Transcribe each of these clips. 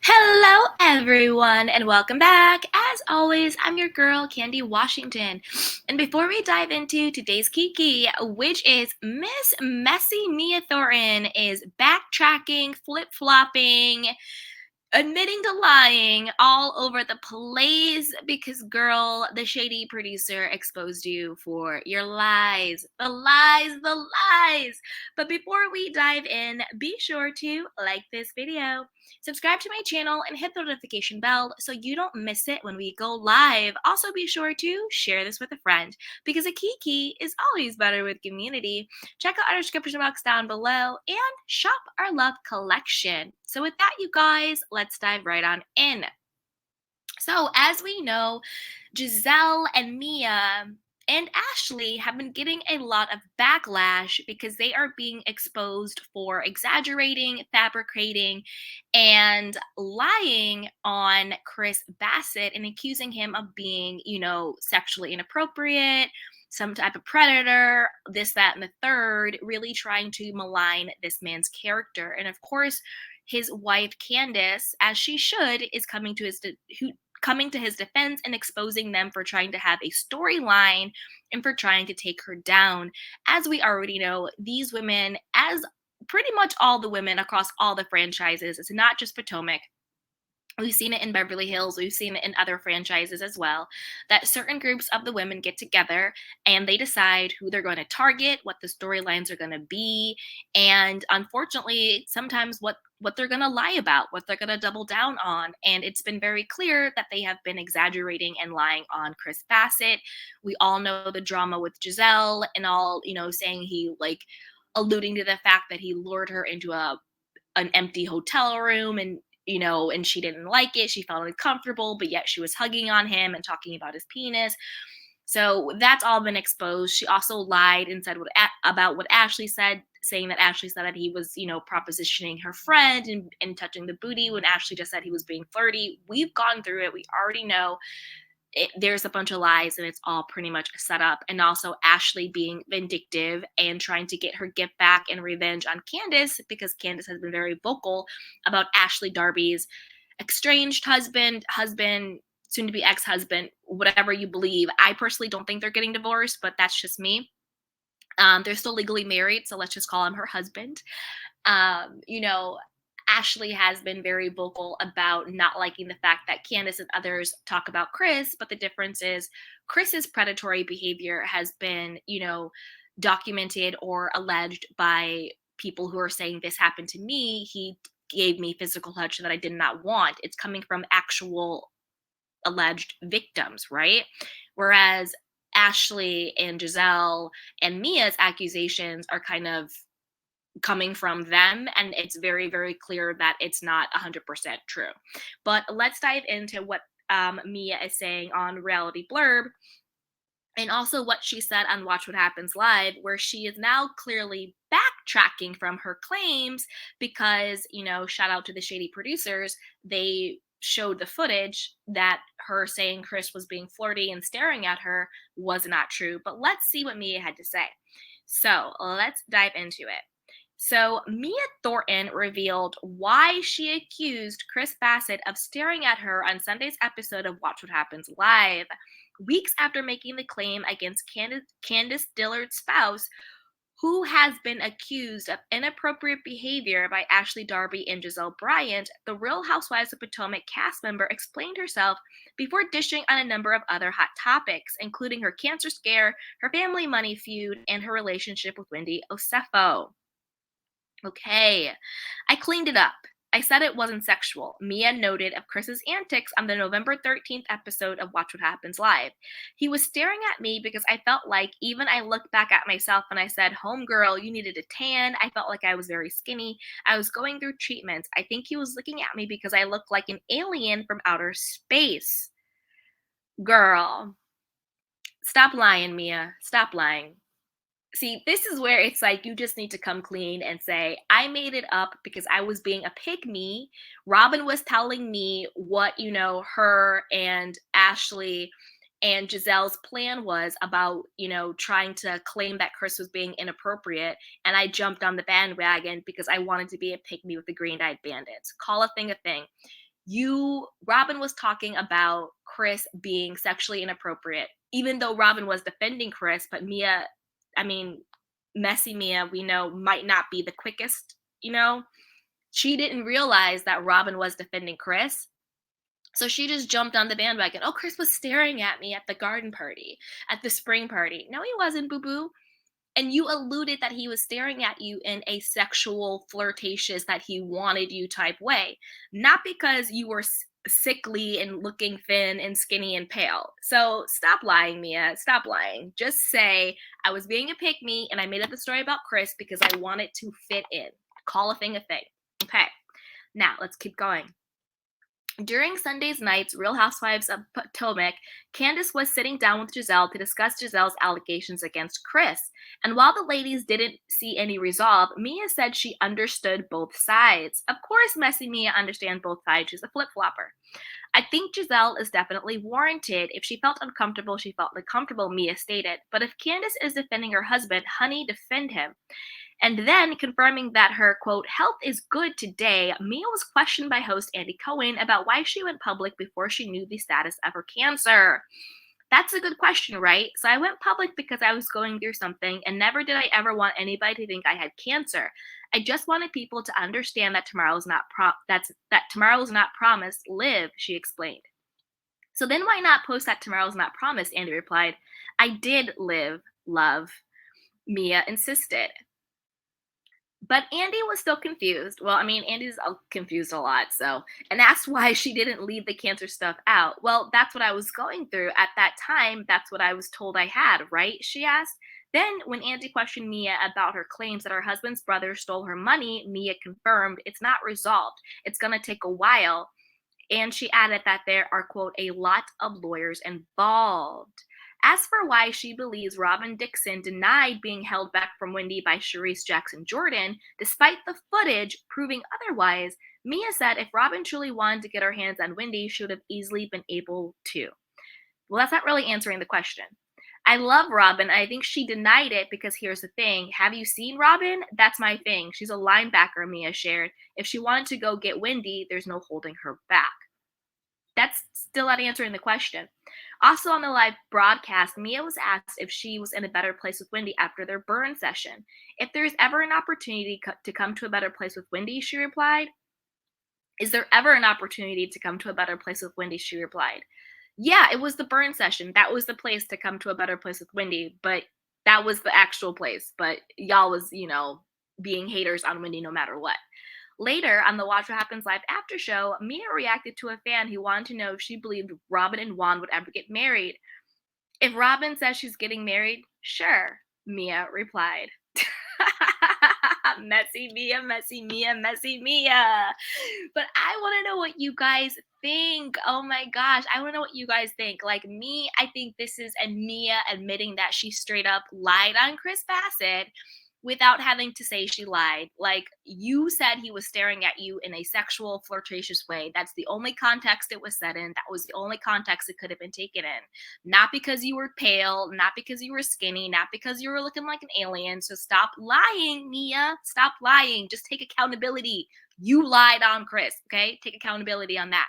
Hello, everyone, and welcome back. As always, I'm your girl, Candy Washington. And before we dive into today's Kiki, which is Miss Messy Mia Thornton, is backtracking, flip flopping, admitting to lying all over the place because, girl, the shady producer exposed you for your lies. The lies, the lies. But before we dive in, be sure to like this video, subscribe to my channel, and hit the notification bell so you don't miss it when we go live. Also, be sure to share this with a friend because a kiki is always better with community. Check out our description box down below and shop our love collection. So with that, you guys, let's dive right on in. So as we know, Gizelle and Mia and Ashley have been getting a lot of backlash because they are being exposed for exaggerating, fabricating, and lying on Chris Bassett and accusing him of being, sexually inappropriate, some type of predator, this, that, and the third, really trying to malign this man's character. And of course, his wife Candiace, as she should, is coming to his defense and exposing them for trying to have a storyline and for trying to take her down. As we already know, these women, as pretty much all the women across all the franchises, it's not just Potomac. We've seen it in Beverly Hills. We've seen it in other franchises as well, that certain groups of the women get together and they decide who they're going to target, what the storylines are going to be, and unfortunately, sometimes what they're going to lie about, what they're going to double down on. And it's been very clear that they have been exaggerating and lying on Chris Bassett. We all know the drama with Gizelle and all, saying he alluding to the fact that he lured her into an empty hotel room and she didn't like it. She felt uncomfortable, but yet she was hugging on him and talking about his penis. So that's all been exposed. She also lied and said about what Ashley said, saying that Ashley said that he was, propositioning her friend and touching the booty when Ashley just said he was being flirty. We've gone through it. We already know there's a bunch of lies and it's all pretty much set up. And also Ashley being vindictive and trying to get her gift back and revenge on Candiace because Candiace has been very vocal about Ashley Darby's estranged husband, soon to be ex-husband, whatever you believe. I personally don't think they're getting divorced, but that's just me. They're still legally married, so let's just call him her husband. Um, you know, Ashley has been very vocal about not liking the fact that Candiace and others talk about Chris, but the difference is Chris's predatory behavior has been, documented or alleged by people who are saying this happened to me. He gave me physical touch that I did not want. It's coming from actual alleged victims, right? Whereas Ashley and Gizelle and Mia's accusations are kind of coming from them, and it's very, very clear that it's not 100% true. But let's dive into what Mia is saying on Reality Blurb, and also what she said on Watch What Happens Live, where she is now clearly backtracking from her claims because, shout out to the shady producers, they showed the footage that her saying Chris was being flirty and staring at her was not true. But let's see what Mia had to say. So let's dive into it. So, Mia Thornton revealed why she accused Chris Bassett of staring at her on Sunday's episode of Watch What Happens Live. Weeks after making the claim against Candiace Dillard's spouse, who has been accused of inappropriate behavior by Ashley Darby and Gizelle Bryant, the Real Housewives of Potomac cast member explained herself before dishing on a number of other hot topics, including her cancer scare, her family money feud, and her relationship with Wendy Osefo. Okay, I cleaned it up. I said it wasn't sexual, Mia noted of Chris's antics on the November 13th episode of Watch What Happens Live. He was staring at me because I felt like even I looked back at myself and I said, homegirl, you needed a tan. I felt like I was very skinny. I was going through treatments. I think he was looking at me because I looked like an alien from outer space. Girl, stop lying, Mia. Stop lying. See, this is where it's like you just need to come clean and say, I made it up because I was being a pygmy. Robin was telling me what, her and Ashley and Gizelle's plan was about, trying to claim that Chris was being inappropriate. And I jumped on the bandwagon because I wanted to be a pygmy with the green-eyed bandits. Call a thing a thing. Robin was talking about Chris being sexually inappropriate, even though Robin was defending Chris, but Mia, I mean, messy Mia, we know might not be the quickest, she didn't realize that Robin was defending Chris. So she just jumped on the bandwagon. Oh, Chris was staring at me at the garden party, at the spring party. No, he wasn't, boo boo. And you alluded that he was staring at you in a sexual, flirtatious, that he wanted you type way, not because you were sickly and looking thin and skinny and pale. So stop lying, Mia. Stop lying. Just say, I was being a pick me and I made up the story about Chris because I wanted to fit in. Call a thing a thing. Okay. Now let's keep going. During Sunday's night's Real Housewives of Potomac, Candiace was sitting down with Gizelle to discuss Gizelle's allegations against Chris. And while the ladies didn't see any resolve, Mia said she understood both sides. Of course, messy Mia understands both sides. She's a flip-flopper. I think Gizelle is definitely warranted. If she felt uncomfortable, she felt uncomfortable, Mia stated. But if Candiace is defending her husband, honey, defend him. And then, confirming that her, quote, health is good today, Mia was questioned by host Andy Cohen about why she went public before she knew the status of her cancer. That's a good question, right? So I went public because I was going through something, and never did I ever want anybody to think I had cancer. I just wanted people to understand that tomorrow's not tomorrow's not promised. Live, she explained. So then why not post that tomorrow's not promised? Andy replied. I did live, love, Mia insisted. But Andy was still confused. Well, I mean, Andy's confused a lot, and that's why she didn't leave the cancer stuff out. Well, that's what I was going through. At that time, that's what I was told I had, right? She asked. Then, when Andy questioned Mia about her claims that her husband's brother stole her money, Mia confirmed it's not resolved. It's going to take a while. And she added that there are, quote, a lot of lawyers involved. As for why she believes Robin Dixon denied being held back from Wendy by Sharice Jackson Jordan, despite the footage proving otherwise, Mia said if Robin truly wanted to get her hands on Wendy, she would have easily been able to. Well, that's not really answering the question. I love Robin. I think she denied it because here's the thing. Have you seen Robin? That's my thing. She's a linebacker, Mia shared. If she wanted to go get Wendy, there's no holding her back. That's still not answering the question. Also on the live broadcast, Mia was asked if she was in a better place with Wendy after their burn session. If there's ever an opportunity to come to a better place with Wendy, she replied. Is there ever an opportunity to come to a better place with Wendy? She replied. Yeah, it was the burn session. That was the place to come to a better place with Wendy, but that was the actual place. But y'all was, being haters on Wendy no matter what. Later, on the Watch What Happens Live after show, Mia reacted to a fan who wanted to know if she believed Robin and Juan would ever get married. If Robin says she's getting married, sure, Mia replied. Messy Mia, messy Mia, messy Mia. But I want to know what you guys think. Oh my gosh, I want to know what you guys think. Like me, I think this is a Mia admitting that she straight up lied on Chris Bassett without having to say she lied. Like, you said he was staring at you in a sexual, flirtatious way. That's the only context it was said in. That was the only context it could have been taken in. Not because you were pale, not because you were skinny, not because you were looking like an alien. So stop lying, Mia. Stop lying. Just take accountability. You lied on Chris, okay? Take accountability on that.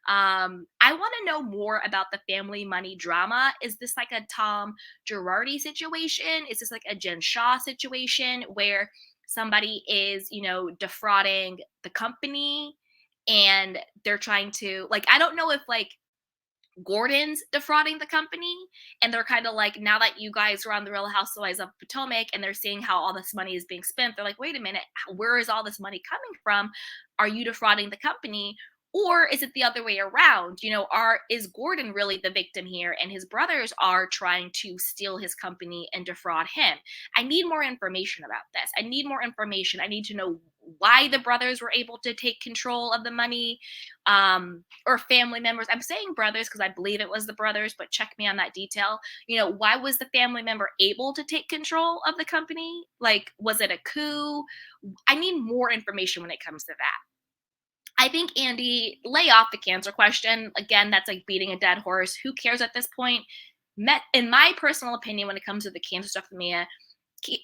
I want to know more about the family money drama. Is this like a Tom Girardi situation? Is this like a Jen Shaw situation where somebody is, defrauding the company and they're trying to, like, I don't know if like Gordon's defrauding the company and they're kind of like, now that you guys are on the Real Housewives of Potomac and they're seeing how all this money is being spent, they're like, wait a minute, where is all this money coming from? Are you defrauding the company? Or is it the other way around? Is Gordon really the victim here and his brothers are trying to steal his company and defraud him? I need more information about this. I need more information. I need to know why the brothers were able to take control of the money, or family members. I'm saying brothers because I believe it was the brothers, but check me on that detail. Why was the family member able to take control of the company? Like, was it a coup? I need more information when it comes to that. I think, Andy, lay off the cancer question. Again, that's like beating a dead horse. Who cares at this point? In my personal opinion, when it comes to the cancer stuff with Mia,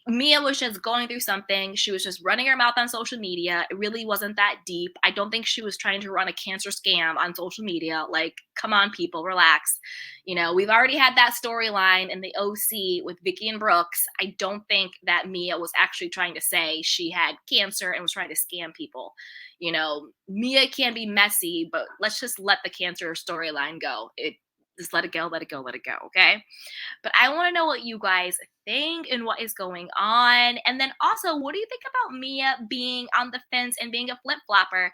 Mia was just going through something. She was just running her mouth on social media. It really wasn't that deep. I don't think she was trying to run a cancer scam on social media. Like, come on, people, relax. You know, we've already had that storyline in the OC with Vicky and Brooks. I don't think that Mia was actually trying to say she had cancer and was trying to scam people. You know, Mia can be messy, but let's just let the cancer storyline go. Just let it go, let it go, let it go, okay? But I want to know what you guys think and what is going on. And then also, what do you think about Mia being on the fence and being a flip flopper?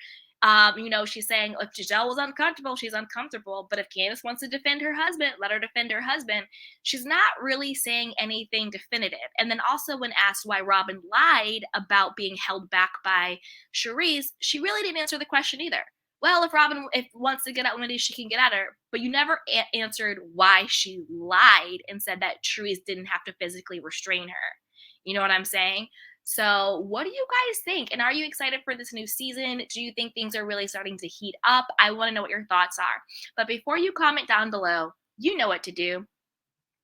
You know, she's saying if Gizelle was uncomfortable, she's uncomfortable. But if Candiace wants to defend her husband, let her defend her husband. She's not really saying anything definitive. And then also, when asked why Robin lied about being held back by Charisse, she really didn't answer the question either. Well, if Robin wants to get at Wendy, she can get at her. But you never answered why she lied and said that Charisse didn't have to physically restrain her. You know what I'm saying? So what do you guys think? And are you excited for this new season? Do you think things are really starting to heat up? I want to know what your thoughts are. But before you comment down below, you know what to do.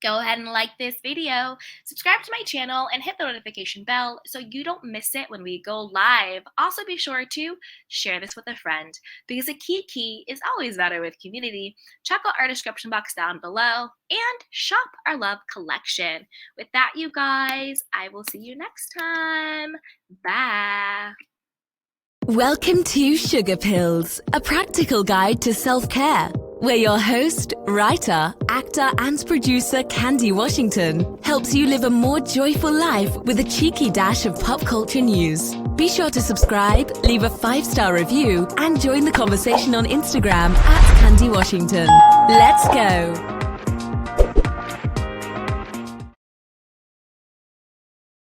Go ahead and like this video, subscribe to my channel, and hit the notification bell so you don't miss it when we go live. Also, be sure to share this with a friend because a kiki is always better with community. Check out our description box down below and shop our love collection. With that, you guys, I will see you next time. Bye. Welcome to Sugar Pills, a practical guide to self-care, where your host, writer, actor and producer Candy Washington helps you live a more joyful life with a cheeky dash of pop culture news. Be sure to subscribe, leave a 5-star review and join the conversation on Instagram @Candy Washington. Let's go!